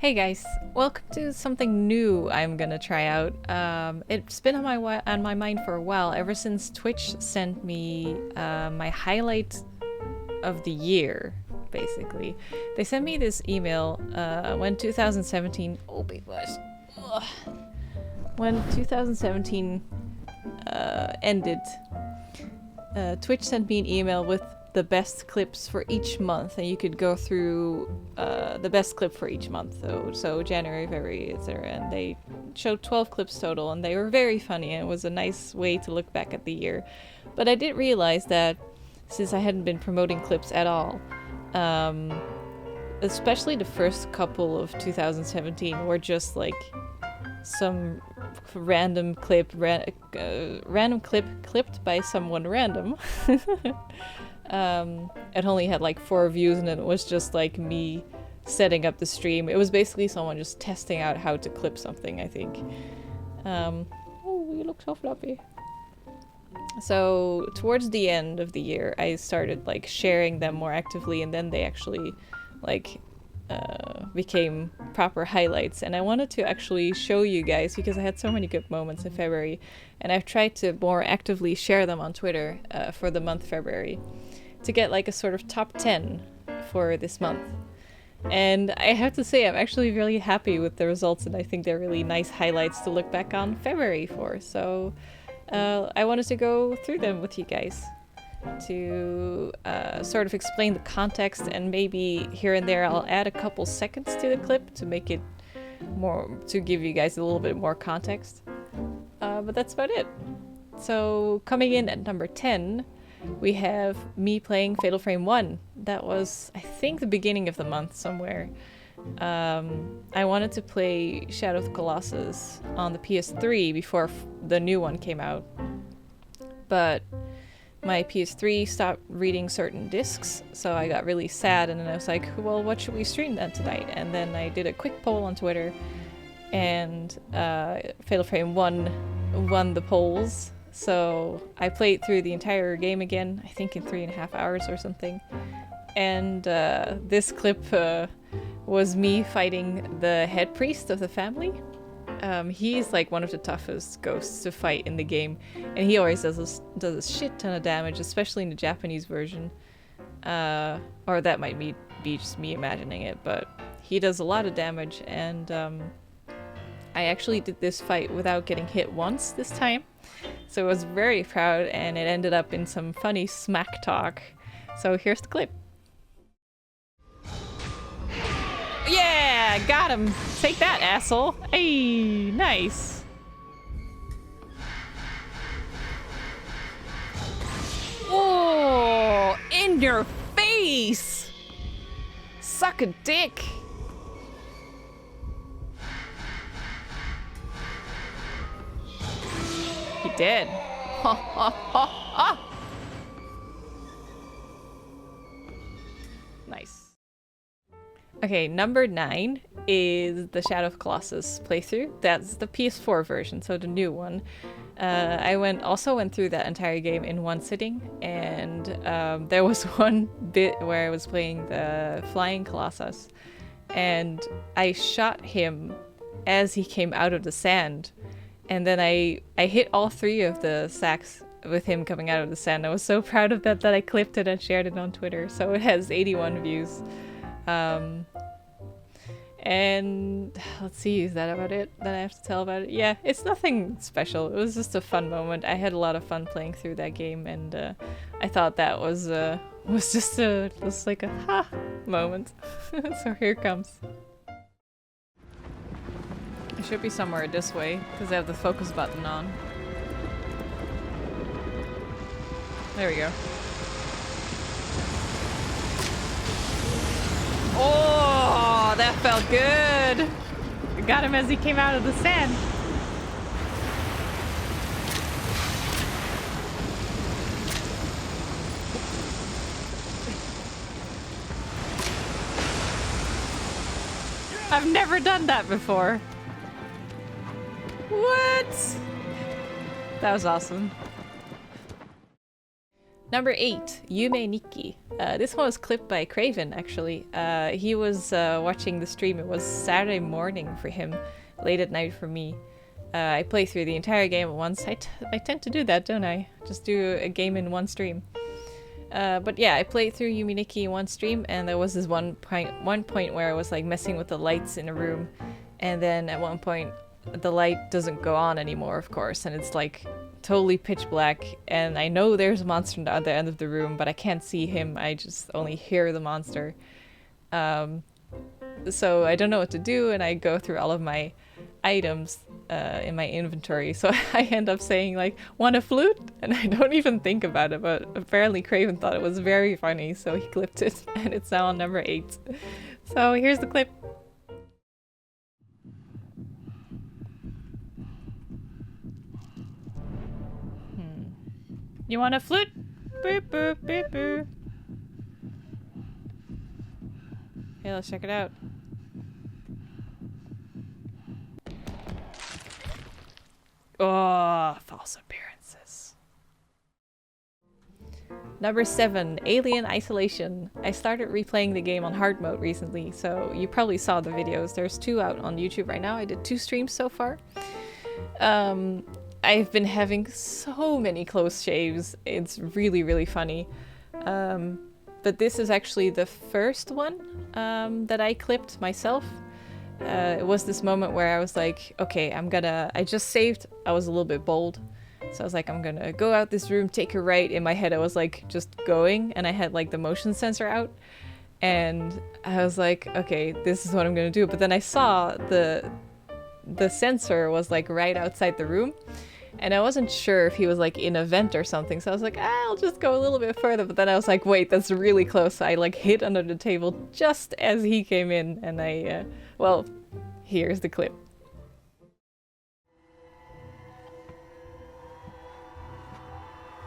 Hey guys, welcome to something new I'm gonna try out. It's been on my mind for a while, ever since Twitch sent me my highlight of the year, basically. They sent me this email when 2017... Oh, big Bois. When 2017 ended, Twitch sent me an email with the best clips for each month, and you could go through the best clip for each month. So January, February, etc. And they showed 12 clips total, and they were very funny, and it was a nice way to look back at the year. But I did realize that since I hadn't been promoting clips at all, especially the first couple of 2017 were just like some random clip, random clip clipped by someone random. It only had like 4 views, and it was just like me setting up the stream. It was basically someone just testing out how to clip something, I think. Oh, you look so floppy. So towards the end of the year, I started like sharing them more actively, and then they actually like became proper highlights. And I wanted to actually show you guys because I had so many good moments in February, and I've tried to more actively share them on Twitter for the month February to get like a sort of top 10 for this month. And I have to say I'm actually really happy with the results, and I think they're really nice highlights to look back on February for. So I wanted to go through them with you guys to sort of explain the context, and maybe here and there I'll add a couple seconds to the clip to make it more, to give you guys a little bit more context. But that's about it. So coming in at number 10, we have me playing Fatal Frame 1. That was, I think, the beginning of the month somewhere. I wanted to play Shadow of the Colossus on the PS3 before the new one came out. But my PS3 stopped reading certain discs, so I got really sad, and then I was like, well, what should we stream then tonight? And then I did a quick poll on Twitter, and Fatal Frame 1 won the polls. So I played through the entire game again, I think in 3.5 hours or something. And this clip was me fighting the head priest of the family. He's like one of the toughest ghosts to fight in the game, and he always does a shit ton of damage, especially in the Japanese version. Or that might be just me imagining it, but he does a lot of damage, and I actually did this fight without getting hit once this time. So I was very proud, and it ended up in some funny smack talk. So here's the clip. Yeah, got him. Take that, asshole. Hey, nice. Oh, in your face. Suck a dick. He did. Ha ha ha ha. Nice. Okay, number 9 is the Shadow of Colossus playthrough. That's the PS4 version, so the new one. I also went through that entire game in one sitting, and there was one bit where I was playing the flying Colossus, and I shot him as he came out of the sand, and then I hit all 3 of the sacks with him coming out of the sand. I was so proud of that I clipped it and shared it on Twitter, so it has 81 views. And let's see, is that about it that I have to tell about it? Yeah, it's nothing special. It was just a fun moment. I had a lot of fun playing through that game, and I thought that was just like a ha moment. So here it comes. I should be somewhere this way because I have the focus button on. There we go. Oh, that felt good! I got him as he came out of the sand. I've never done that before. What? That was awesome. Number 8, Yume Nikki. This one was clipped by Craven, actually. He was watching the stream. It was Saturday morning for him, late at night for me. I played through the entire game at once. I tend to do that, don't I? Just do a game in one stream. But yeah, I played through Yume Nikki in one stream, and there was this one point where I was like messing with the lights in a room, and then at one point the light doesn't go on anymore, of course, and it's like totally pitch black, and I know there's a monster on the other end of the room, but I can't see him. I just only hear the monster. So I don't know what to do, and I go through all of my items in my inventory, so I end up saying like, want a flute? And I don't even think about it, but apparently Craven thought it was very funny, so he clipped it, and it's now on number 8. So here's the clip. You want a flute? Boop boop boop boop. Okay, let's check it out. Oh, false appearances. Number 7, Alien Isolation. I started replaying the game on hard mode recently, so you probably saw the videos. There's 2 out on YouTube right now. I did 2 streams so far. I've been having so many close shaves. It's really, really funny. But this is actually the first one that I clipped myself. It was this moment where I was like, okay, I just saved. I was a little bit bold. So I was like, I'm gonna go out this room, take a right. In my head, I was like, just going, and I had like the motion sensor out. And I was like, okay, this is what I'm gonna do. But then I saw the sensor was like right outside the room. And I wasn't sure if he was like in a vent or something, so I was like, I'll just go a little bit further. But then I was like, wait, that's really close. So I like hid under the table just as he came in, and well, here's the clip.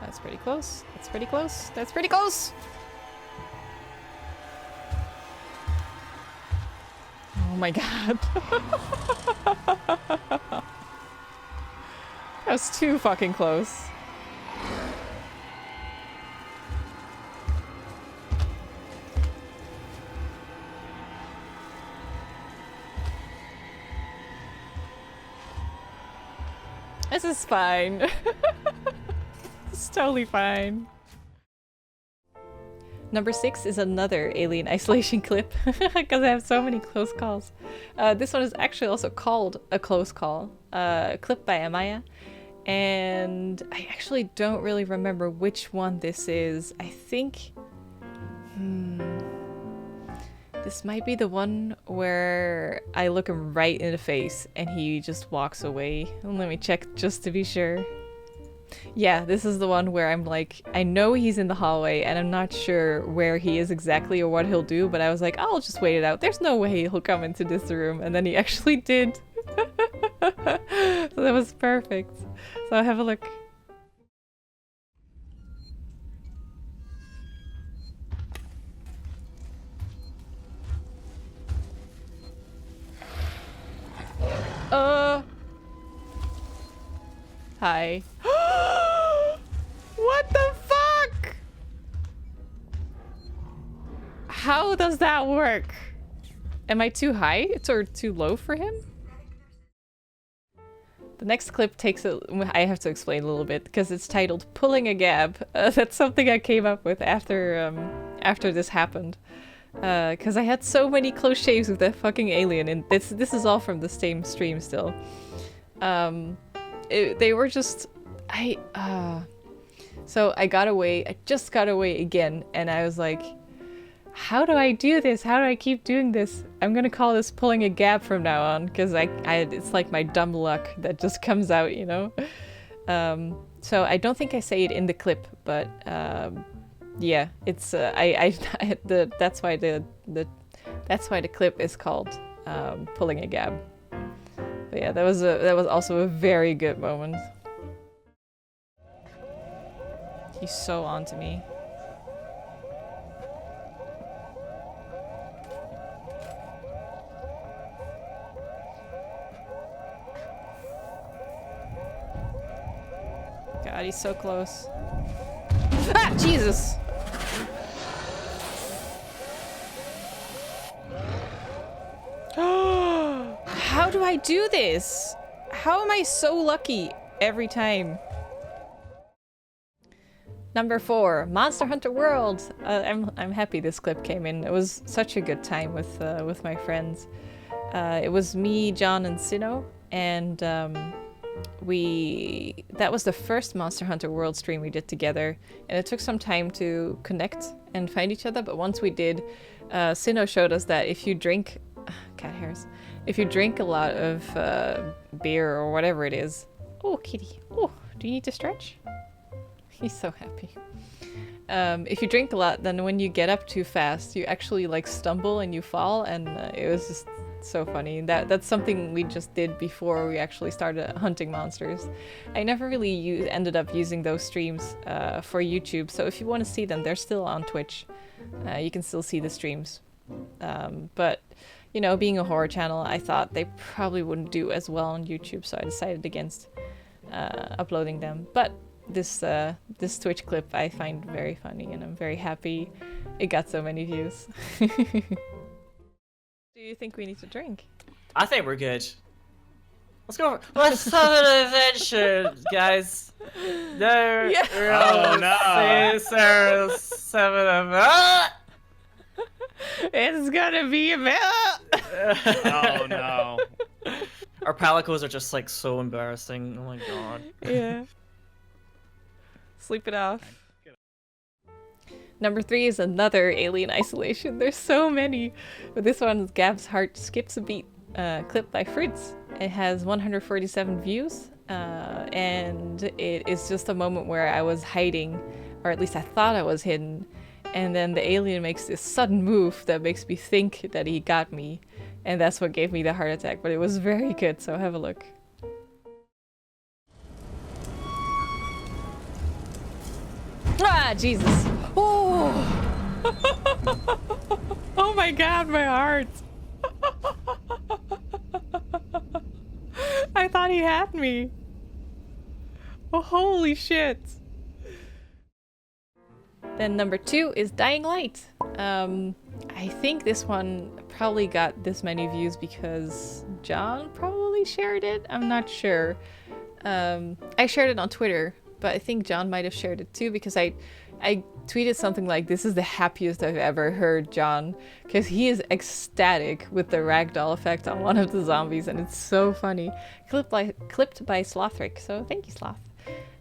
That's pretty close. That's pretty close. That's pretty close! Oh my god. That was too fucking close. This is fine. It's totally fine. Number 6 is another Alien Isolation clip, because I have so many close calls. This one is actually also called a close call, clipped by Amaya. And I actually don't really remember which one this is. I think... this might be the one where I look him right in the face and he just walks away. Let me check just to be sure. Yeah, this is the one where I'm like, I know he's in the hallway and I'm not sure where he is exactly or what he'll do, but I was like, I'll just wait it out. There's no way he'll come into this room. And then he actually did. So that was perfect. So have a look. Hi. What the fuck? How does that work? Am I too high or too low for him? The next clip takes a... I have to explain a little bit because it's titled Pulling a Gab. That's something I came up with after this happened. Because I had so many close shaves with that fucking alien, and this is all from the same stream still. They were just... So I got away, I just got away again, and I was like, how do I do this? How do I keep doing this? I'm gonna call this pulling a gap from now on, because it's like my dumb luck that just comes out, you know? So I don't think I say it in the clip, but yeah, it's that's why the clip is called pulling a gap. But yeah, that was also a very good moment. He's so onto me. God, he's so close. Ah, Jesus! How do I do this? How am I so lucky every time? Number 4, Monster Hunter World. I'm happy this clip came in. It was such a good time with my friends. It was me, John, and Sino, and that was the first Monster Hunter World stream we did together, and it took some time to connect and find each other. But once we did, Sino showed us that if you drink cat hairs, if you drink a lot of beer or whatever it is. Oh, kitty. Oh, do you need to stretch? He's so happy. If you drink a lot, then when you get up too fast, you actually like stumble and you fall, and it was just so funny. That's something we just did before we actually started hunting monsters. I never really ended up using those streams for YouTube, so if you want to see them, they're still on Twitch. You can still see the streams. But, you know, being a horror channel, I thought they probably wouldn't do as well on YouTube, so I decided against uploading them. But this Twitch clip I find very funny, and I'm very happy it got so many views. Do you think we need to drink? I think we're good. Let's go. Let's have an adventure, guys. No. Yeah. Oh no. It's gonna be a mess. Oh no. Our palicos are just like so embarrassing. Oh my god. Yeah. Sleep it off. Number 3 is another Alien Isolation. There's so many. But this one is Gab's Heart Skips a Beat, clip by Fritz. It has 147 views, and it is just a moment where I was hiding, or at least I thought I was hidden, and then the alien makes this sudden move that makes me think that he got me, and that's what gave me the heart attack. But it was very good, so have a look. Ah, Jesus. Oh! Oh my god, my heart. I thought he had me. Oh, holy shit. Then number 2 is Dying Light. I think this one probably got this many views because John probably shared it. I'm not sure. I shared it on Twitter, but I think John might have shared it too, because I tweeted something like, "This is the happiest I've ever heard John," because he is ecstatic with the ragdoll effect on one of the zombies, and it's so funny. Clipped by Slothric, so thank you, Sloth.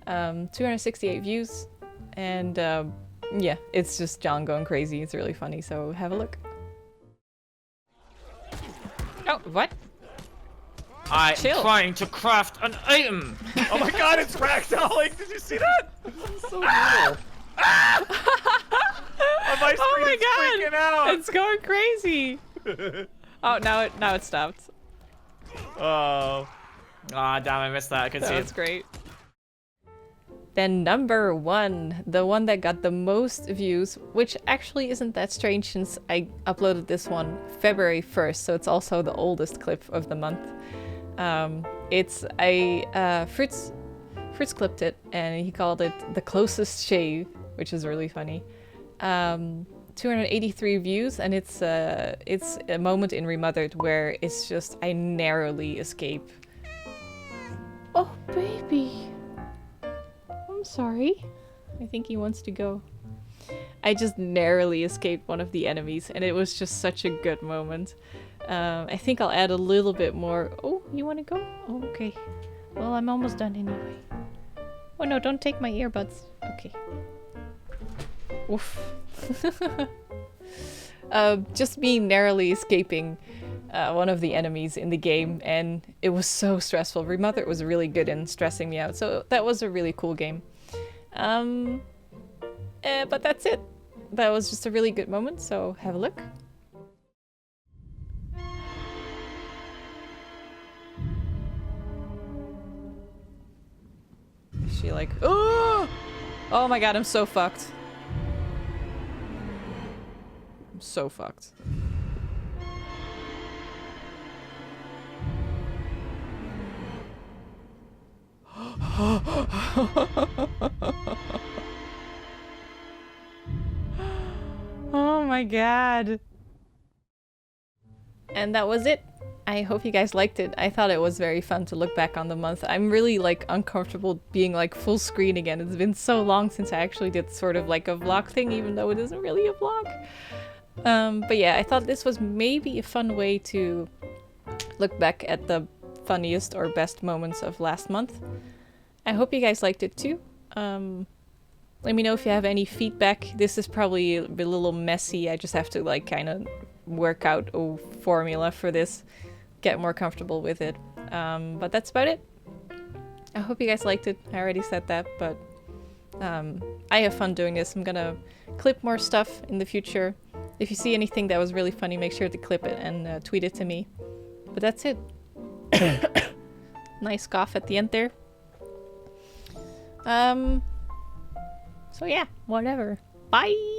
268 views, and yeah, it's just John going crazy. It's really funny, so have a look. Oh, what? I'm Chill. trying to craft an item. Oh my god, it's ragdolling! Did you see that? So brutal. On my screen, Oh my it's god! freaking out! It's going crazy! Oh, now it stopped. Oh. Ah, damn, I missed that. I could see That's it. great. Then number 1, the one that got the most views, which actually isn't that strange since I uploaded this one February 1st, so it's also the oldest clip of the month. It's Fritz clipped it, and he called it the closest shave, which is really funny. 283 views, and it's a moment in Remothered where it's just I narrowly escape. Oh baby, I'm sorry. I think he wants to go. I just narrowly escaped one of the enemies, and it was just such a good moment. I think I'll add a little bit more. Oh, you want to go? Oh, okay. Well, I'm almost done anyway. Oh no, don't take my earbuds. Okay. Oof. Just me narrowly escaping one of the enemies in the game, and it was so stressful. Remothered was really good in stressing me out, so that was a really cool game. But that's it. That was just a really good moment, so have a look. Is she like, oh! Oh my god, I'm so fucked. I'm so fucked. my god. And that was it. I hope you guys liked it. I thought it was very fun to look back on the month. I'm really like uncomfortable being like full screen again. It's been so long since I actually did sort of like a vlog thing, even though it isn't really a vlog. But yeah, I thought this was maybe a fun way to look back at the funniest or best moments of last month. I hope you guys liked it too. Let me know if you have any feedback. This is probably a little messy. I just have to like kind of work out a formula for this, get more comfortable with it. But that's about it. I hope you guys liked it. I already said that, but I have fun doing this. I'm gonna clip more stuff in the future. If you see anything that was really funny, make sure to clip it and tweet it to me. But that's it. Nice cough at the end there. So yeah, whatever. Bye!